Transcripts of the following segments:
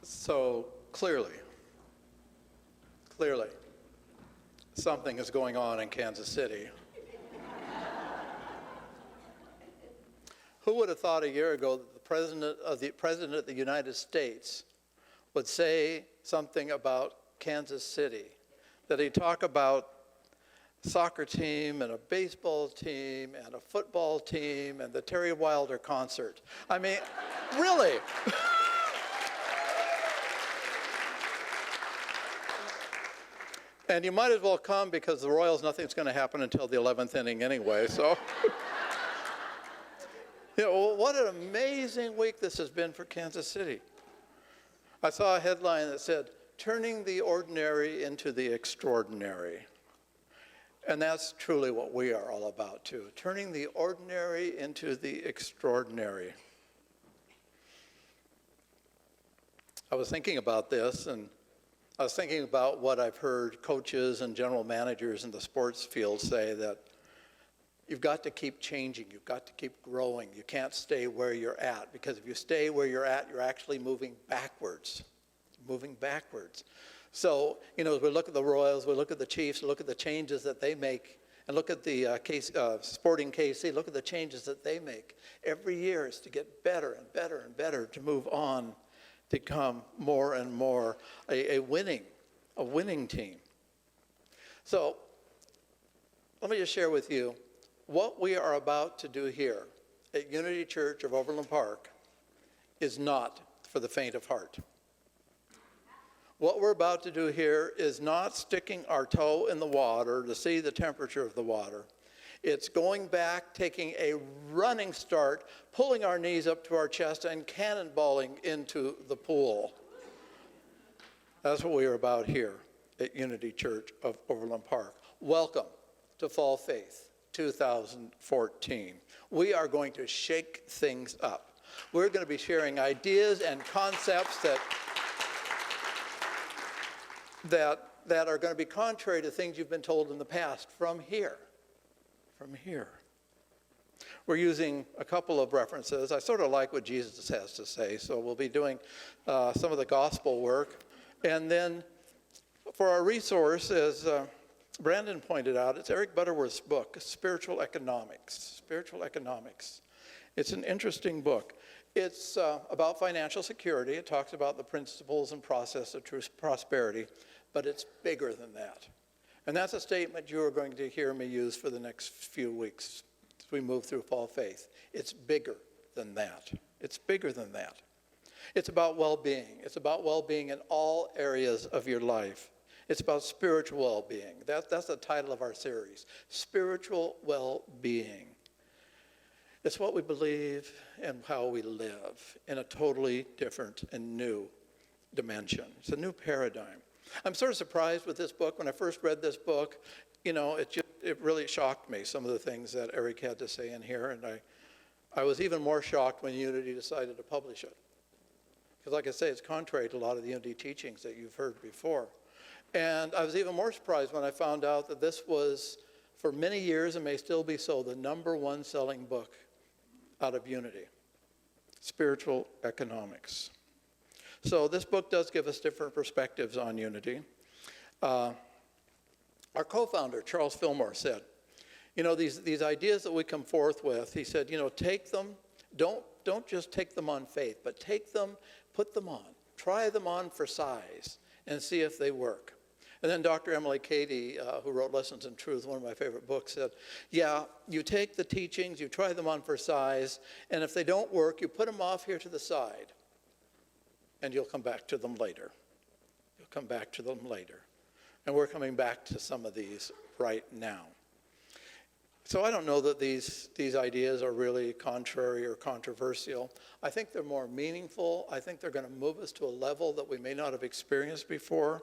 So clearly, something is going on in Kansas City. Who would have thought a year ago that the President of the United States would say something about Kansas City, that he'd talk about a soccer team and a baseball team and a football team and the Terry Wilder concert? I mean, really? And you might as well come because the Royals, nothing's going to happen until the 11th inning anyway, so. You know, what an amazing week this has been for Kansas City. I saw a headline that said, "Turning the ordinary into the extraordinary." And that's truly what we are all about too, turning the ordinary into the extraordinary. I was thinking about this, and I was thinking about what I've heard coaches and general managers in the sports field say, that you've got to keep changing, you've got to keep growing. You can't stay where you're at, because if you stay where you're at, you're actually moving backwards. So, you know, as we look at the Royals, we look at the Chiefs, look at the changes that they make, and look at the Sporting KC, look at the changes that they make. Every year is to get better and better and better, to move on, to become more and more a winning team. So, let me just share with you what we are about to do here at Unity Church of Overland Park is not for the faint of heart. What we're about to do here is not sticking our toe in the water to see the temperature of the water. It's going back, taking a running start, pulling our knees up to our chest and cannonballing into the pool. That's what we are about here at Unity Church of Overland Park. Welcome to Fall Faith 2014. We are going to shake things up. We're going to be sharing ideas and concepts that are going to be contrary to things you've been told in the past from here. We're using a couple of references. I sort of like what Jesus has to say, so we'll be doing some of the gospel work. And then for our resource, as Brandon pointed out, it's Eric Butterworth's book, Spiritual Economics. It's an interesting book. It's about financial security. It talks about the principles and process of true prosperity, but it's bigger than that. And that's a statement you are going to hear me use for the next few weeks as we move through Fall Faith. It's bigger than that. It's about well-being. It's about well-being in all areas of your life. It's about spiritual well-being. That's the title of our series, Spiritual Well-Being. It's what we believe and how we live in a totally different and new dimension. It's a new paradigm. I'm sort of surprised with this book. When I first read this book, you know, it really shocked me, some of the things that Eric had to say in here. And I was even more shocked when Unity decided to publish it. Because like I say, it's contrary to a lot of the Unity teachings that you've heard before. And I was even more surprised when I found out that this was, for many years, and may still be so, the #1 selling book out of Unity, Spiritual Economics. So this book does give us different perspectives on unity. Our co-founder, Charles Fillmore, said, you know, these ideas that we come forth with, he said, you know, take them, don't just take them on faith, but take them, put them on, try them on for size, and see if they work. And then Dr. Emily Cady, who wrote Lessons in Truth, one of my favorite books, said, yeah, you take the teachings, you try them on for size, and if they don't work, you put them off here to the side, and you'll come back to them later. And we're coming back to some of these right now. So I don't know that these ideas are really contrary or controversial. I think they're more meaningful. I think they're going to move us to a level that we may not have experienced before.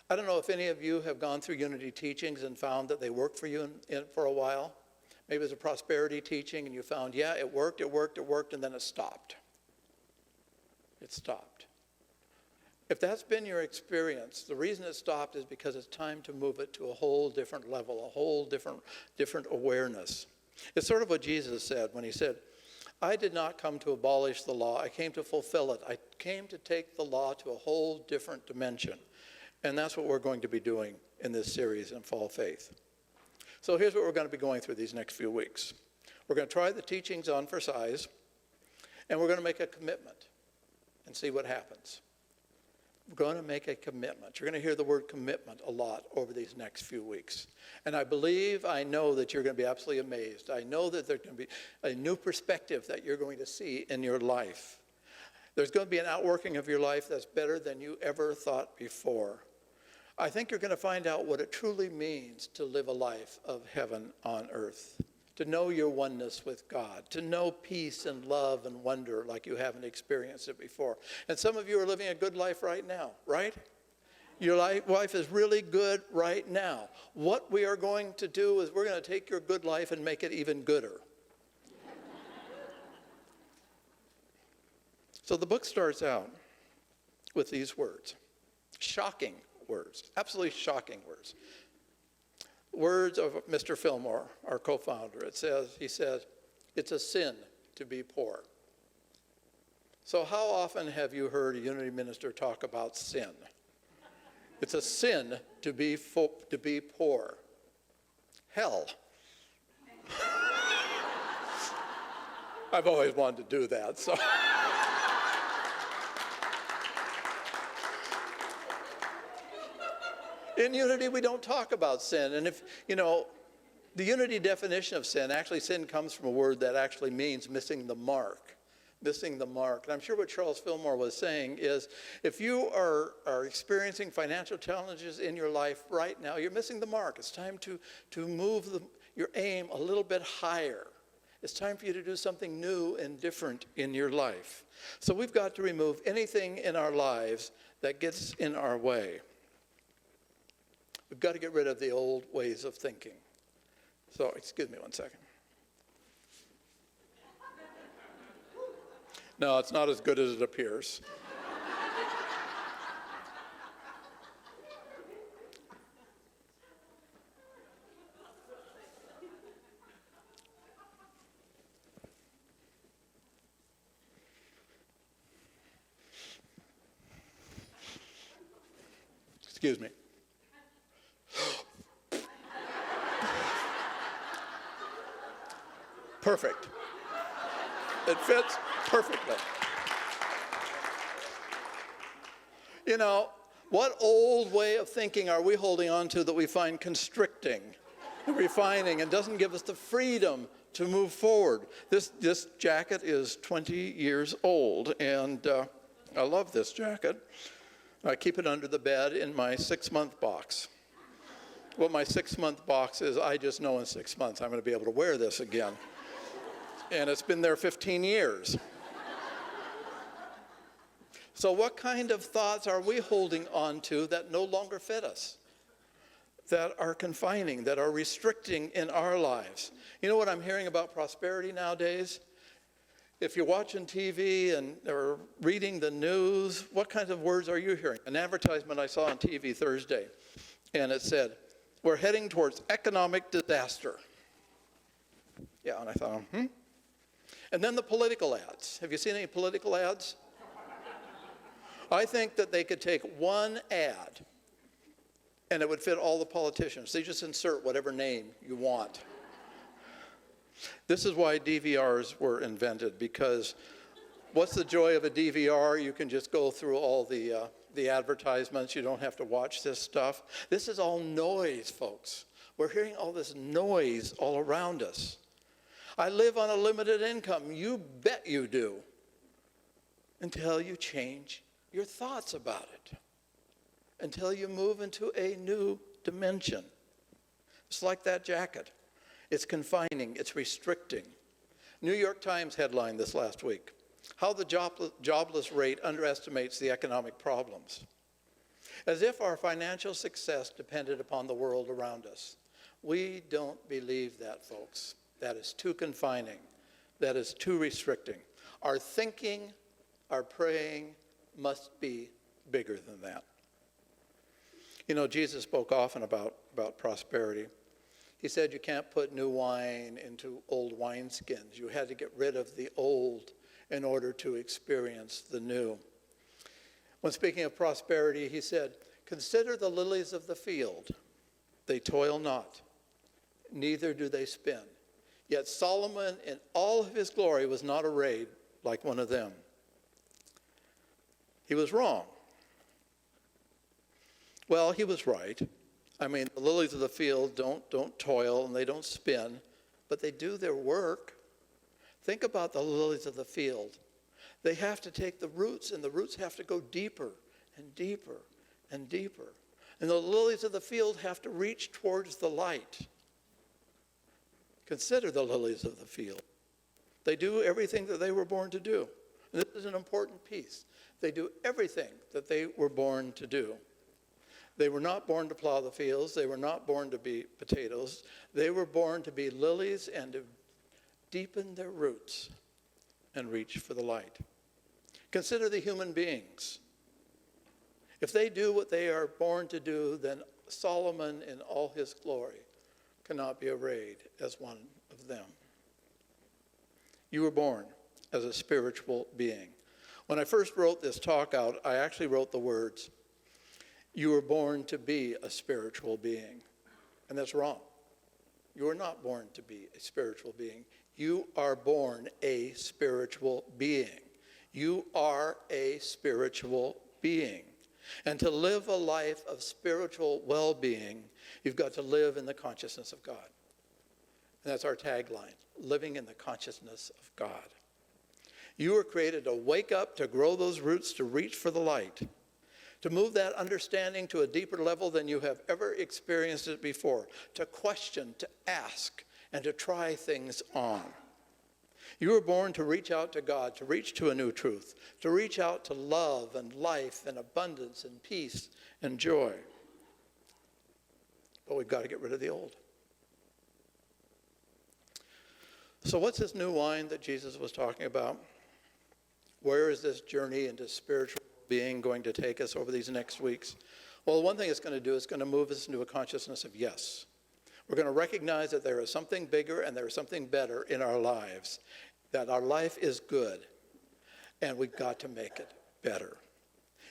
I don't know if any of you have gone through Unity teachings and found that they worked for you for a while. Maybe it was a prosperity teaching and you found, yeah, it worked, and then it stopped. If that's been your experience, the reason it stopped is because it's time to move it to a whole different level, a whole different awareness. It's sort of what Jesus said when he said, I did not come to abolish the law. I came to fulfill it. I came to take the law to a whole different dimension. And that's what we're going to be doing in this series in Fall Faith. So here's what we're going to be going through these next few weeks. We're going to try the teachings on for size, and we're going to make a commitment and see what happens. We're going to make a commitment. You're going to hear the word commitment a lot over these next few weeks. And I know that you're going to be absolutely amazed. I know that there's going to be a new perspective that you're going to see in your life. There's going to be an outworking of your life that's better than you ever thought before. I think you're going to find out what it truly means to live a life of heaven on earth, to know your oneness with God, to know peace and love and wonder like you haven't experienced it before. And some of you are living a good life right now, right? Your life is really good right now. What we are going to do is we're going to take your good life and make it even gooder. So the book starts out with these words, shocking words, absolutely shocking words. Words of Mr. Fillmore, our co-founder. He says, it's a sin to be poor. So how often have you heard a Unity minister talk about sin? It's a sin to be poor. Hell. I've always wanted to do that, so. In Unity, we don't talk about sin. And if, the Unity definition of sin comes from a word that actually means missing the mark. Missing the mark. And I'm sure what Charles Fillmore was saying is, if you are experiencing financial challenges in your life right now, you're missing the mark. It's time to move your aim a little bit higher. It's time for you to do something new and different in your life. So we've got to remove anything in our lives that gets in our way. We've got to get rid of the old ways of thinking. So, excuse me one second. No, it's not as good as it appears. Excuse me. Perfect. It fits perfectly. What old way of thinking are we holding on to that we find constricting, refining, and doesn't give us the freedom to move forward? This jacket is 20 years old, and I love this jacket. I keep it under the bed in my 6-month box. What my 6-month box is, I just know in 6 months I'm going to be able to wear this again. And it's been there 15 years. So what kind of thoughts are we holding on to that no longer fit us, that are confining, that are restricting in our lives? You know what I'm hearing about prosperity nowadays? If you're watching TV or reading the news, what kinds of words are you hearing? An advertisement I saw on TV Thursday, and it said, we're heading towards economic disaster. Yeah, and I thought, And then the political ads. Have you seen any political ads? I think that they could take one ad and it would fit all the politicians. They just insert whatever name you want. This is why DVRs were invented, because what's the joy of a DVR? You can just go through all the advertisements. You don't have to watch this stuff. This is all noise, folks. We're hearing all this noise all around us. I live on a limited income. You bet you do. Until you change your thoughts about it. Until you move into a new dimension. It's like that jacket. It's confining. It's restricting. New York Times headline this last week. How the jobless rate underestimates the economic problems. As if our financial success depended upon the world around us. We don't believe that, folks. That is too confining. That is too restricting. Our thinking, our praying must be bigger than that. Jesus spoke often about prosperity. He said you can't put new wine into old wineskins. You had to get rid of the old in order to experience the new. When speaking of prosperity, he said, "Consider the lilies of the field. They toil not, neither do they spin. Yet Solomon in all of his glory was not arrayed like one of them." He was wrong. Well, he was right. I mean, the lilies of the field don't toil and they don't spin, but they do their work. Think about the lilies of the field. They have to take the roots, and the roots have to go deeper and deeper and deeper. And the lilies of the field have to reach towards the light. Consider the lilies of the field. They do everything that they were born to do. And this is an important piece. They do everything that they were born to do. They were not born to plow the fields. They were not born to be potatoes. They were born to be lilies and to deepen their roots and reach for the light. Consider the human beings. If they do what they are born to do, then Solomon in all his glory cannot be arrayed as one of them. You were born as a spiritual being. When I first wrote this talk out, I actually wrote the words, "You were born to be a spiritual being." And that's wrong. You are not born to be a spiritual being. You are born a spiritual being. You are a spiritual being. And to live a life of spiritual well-being, you've got to live in the consciousness of God. And that's our tagline, living in the consciousness of God. You were created to wake up, to grow those roots, to reach for the light, to move that understanding to a deeper level than you have ever experienced it before, to question, to ask, and to try things on. You were born to reach out to God, to reach to a new truth, to reach out to love and life and abundance and peace and joy. But we've got to get rid of the old. So what's this new wine that Jesus was talking about? Where is this journey into spiritual being going to take us over these next weeks? Well, one thing it's going to do is going to move us into a consciousness of yes. We're going to recognize that there is something bigger and there is something better in our lives, that our life is good, and we've got to make it better.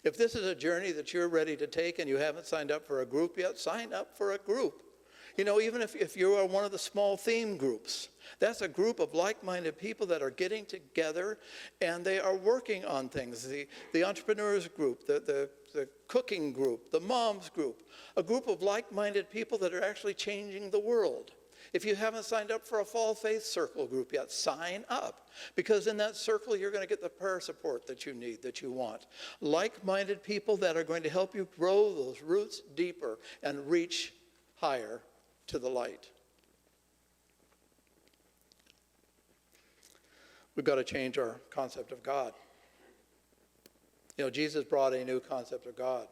If this is a journey that you're ready to take and you haven't signed up for a group yet, sign up for a group. You know, even if you are one of the small theme groups, that's a group of like-minded people that are getting together and they are working on things. The entrepreneurs group, the cooking group, the moms group, a group of like-minded people that are actually changing the world. If you haven't signed up for a Fall Faith Circle group yet, sign up. Because in that circle, you're going to get the prayer support that you need, that you want. Like-minded people that are going to help you grow those roots deeper and reach higher to the light. We've got to change our concept of God. You know, Jesus brought a new concept of God.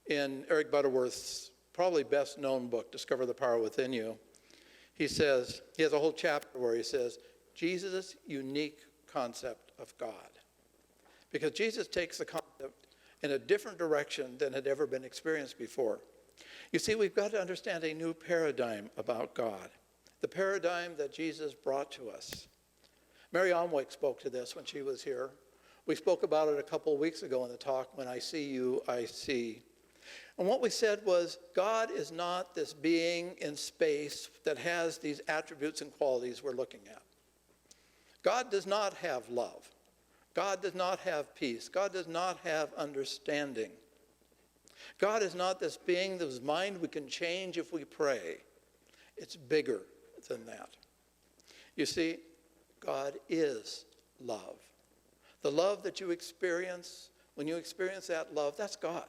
In Eric Butterworth's probably best known book, Discover the Power Within You, he has a whole chapter where he says, Jesus' unique concept of God. Because Jesus takes the concept in a different direction than had ever been experienced before. You see, we've got to understand a new paradigm about God, the paradigm that Jesus brought to us. Mary Omwick spoke to this when she was here. We spoke about it a couple of weeks ago in the talk, When I See You, I See. And what we said was, God is not this being in space that has these attributes and qualities we're looking at. God does not have love. God does not have peace. God does not have understanding. God is not this being whose mind we can change if we pray. It's bigger than that. You see, God is love. The love that you experience, when you experience that love, that's God.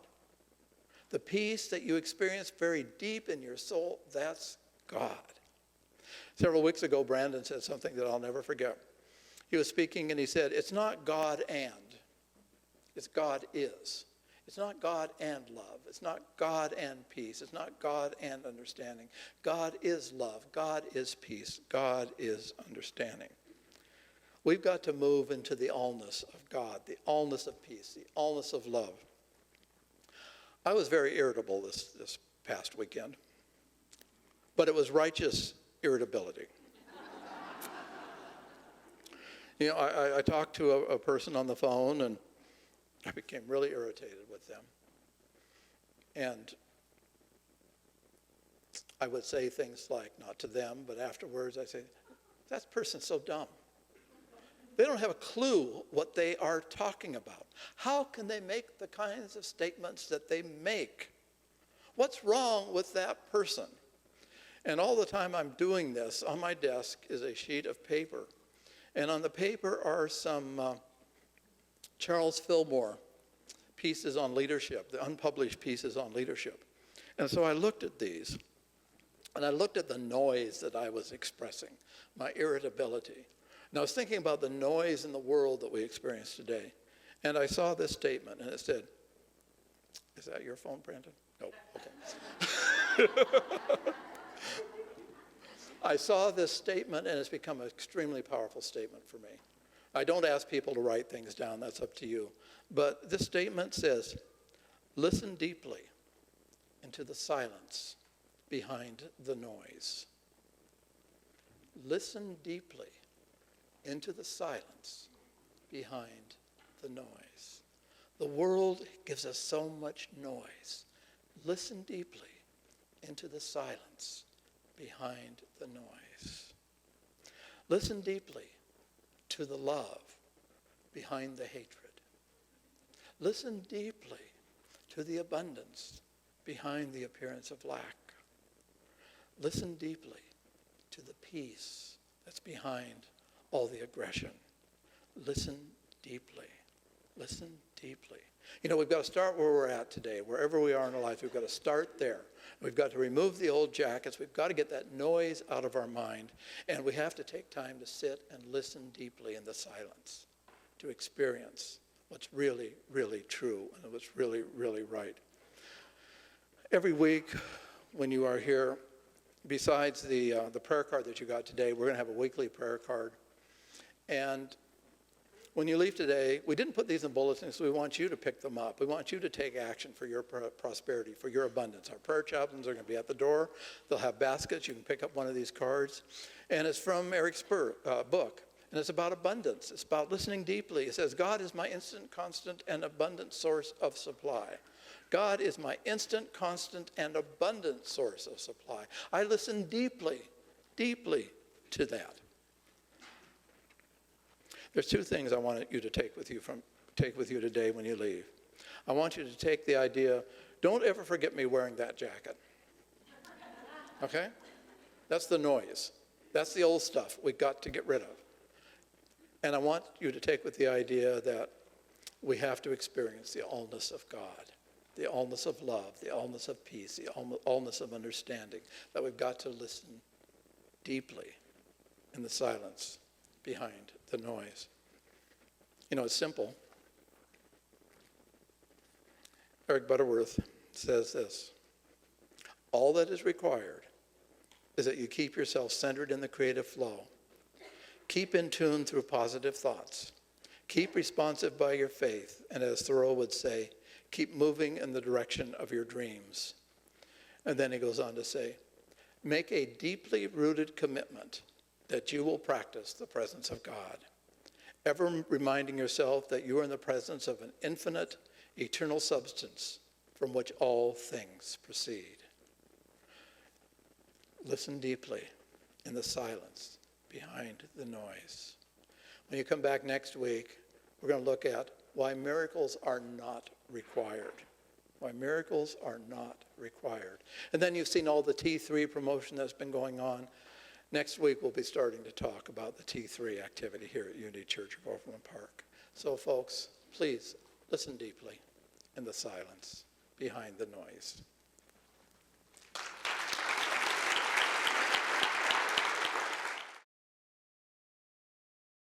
The peace that you experience very deep in your soul, that's God. Several weeks ago, Brandon said something that I'll never forget. He was speaking and he said, it's not God and, it's God is. It's not God and love. It's not God and peace. It's not God and understanding. God is love. God is peace. God is understanding. We've got to move into the allness of God, the allness of peace, the allness of love. I was very irritable this past weekend. but it was righteous irritability. You know, I talked to a person on the phone, and I became really irritated with them. And I would say things like, not to them, but afterwards I say, that person's so dumb. They don't have a clue what they are talking about. How can they make the kinds of statements that they make? What's wrong with that person? And all the time I'm doing this, on my desk is a sheet of paper. And on the paper are some Charles Fillmore pieces on leadership, the unpublished pieces on leadership. And so I looked at these, and I looked at the noise that I was expressing, my irritability. And I was thinking about the noise in the world that we experience today. And I saw this statement, and it said, is that your phone, Brandon? No, okay. I saw this statement, and it's become an extremely powerful statement for me. I don't ask people to write things down. That's up to you. But this statement says, listen deeply into the silence behind the noise. Listen deeply into the silence behind the noise. The world gives us so much noise. Listen deeply into the silence behind the noise. Listen deeply to the love behind the hatred. Listen deeply to the abundance behind the appearance of lack. Listen deeply to the peace that's behind all the aggression. Listen deeply. Listen deeply. You know, we've got to start where we're at today. Wherever we are in our life, we've got to start there. We've got to remove the old jackets. We've got to get that noise out of our mind. And we have to take time to sit and listen deeply in the silence to experience what's really, really true and what's really, really right. Every week when you are here, besides the prayer card that you got today, we're going to have a weekly prayer card. And when you leave today, we didn't put these in bulletins, so we want you to pick them up. We want you to take action for your prosperity, for your abundance. Our prayer chaplains are going to be at the door. They'll have baskets. You can pick up one of these cards. And it's from Eric's book. And it's about abundance. It's about listening deeply. It says, God is my instant, constant, and abundant source of supply. God is my instant, constant, and abundant source of supply. I listen deeply, deeply to that. There's two things I want you to take with you today when you leave. I want you to take the idea, don't ever forget me wearing that jacket. Okay? That's the noise. That's the old stuff we've got to get rid of. And I want you to take with the idea that we have to experience the allness of God, the allness of love, the allness of peace, the allness of understanding, that we've got to listen deeply in the silence behind the noise. You know, it's simple. Eric Butterworth says this: all that is required is that you keep yourself centered in the creative flow. Keep in tune through positive thoughts. Keep responsive by your faith. And as Thoreau would say, keep moving in the direction of your dreams. And then he goes on to say, make a deeply rooted commitment that you will practice the presence of God, ever reminding yourself that you are in the presence of an infinite, eternal substance from which all things proceed. Listen deeply in the silence behind the noise. When you come back next week, we're going to look at why miracles are not required. Why miracles are not required. And then you've seen all the T3 promotion that's been going on. Next week, we'll be starting to talk about the T3 activity here at Unity Church of Overland Park. So, folks, please listen deeply in the silence behind the noise.